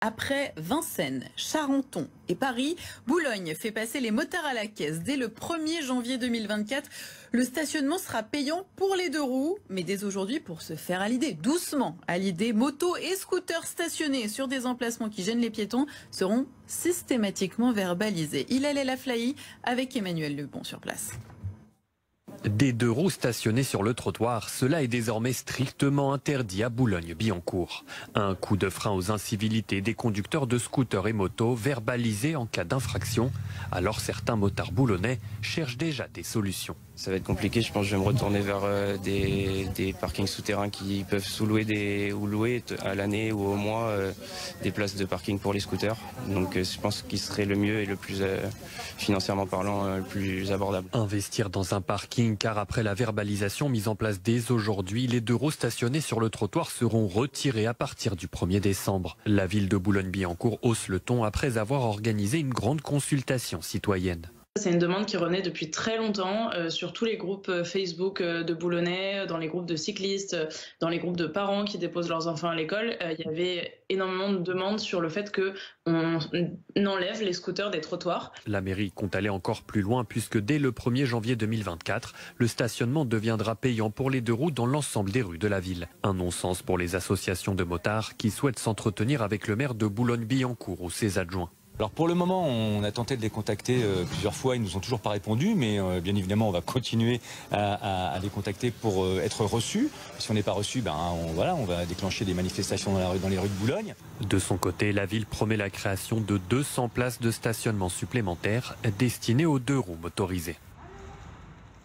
Après Vincennes, Charenton et Paris, Boulogne fait passer les motards à la caisse. Dès le 1er janvier 2024, le stationnement sera payant pour les deux roues. Mais dès aujourd'hui, pour se faire à l'idée, doucement à l'idée, motos et scooters stationnés sur des emplacements qui gênent les piétons seront systématiquement verbalisés. Hilal El Aflahi avec Emmanuel Lebon sur place. Des deux roues stationnées sur le trottoir, cela est désormais strictement interdit à Boulogne-Billancourt. Un coup de frein aux incivilités des conducteurs de scooters et motos verbalisés en cas d'infraction. Alors certains motards boulonnais cherchent déjà des solutions. Ça va être compliqué, je pense que je vais me retourner vers des parkings souterrains qui peuvent sous-louer ou louer à l'année ou au mois des places de parking pour les scooters. Donc je pense qu'il serait le mieux et le plus, financièrement parlant, le plus abordable. Investir dans un parking, car après la verbalisation mise en place dès aujourd'hui, les deux roues stationnés sur le trottoir seront retirés à partir du 1er décembre. La ville de Boulogne-Billancourt hausse le ton après avoir organisé une grande consultation citoyenne. C'est une demande qui renaît depuis très longtemps sur tous les groupes Facebook de Boulonnais, dans les groupes de cyclistes, dans les groupes de parents qui déposent leurs enfants à l'école. Il y avait énormément de demandes sur le fait qu'on enlève les scooters des trottoirs. La mairie compte aller encore plus loin puisque dès le 1er janvier 2024, le stationnement deviendra payant pour les deux roues dans l'ensemble des rues de la ville. Un non-sens pour les associations de motards qui souhaitent s'entretenir avec le maire de Boulogne-Billancourt ou ses adjoints. Alors pour le moment, on a tenté de les contacter plusieurs fois, ils nous ont toujours pas répondu, mais bien évidemment, on va continuer à les contacter pour être reçus. Si on n'est pas reçu, on va déclencher des manifestations dans les rues de Boulogne. De son côté, la ville promet la création de 200 places de stationnement supplémentaires destinées aux deux roues motorisées.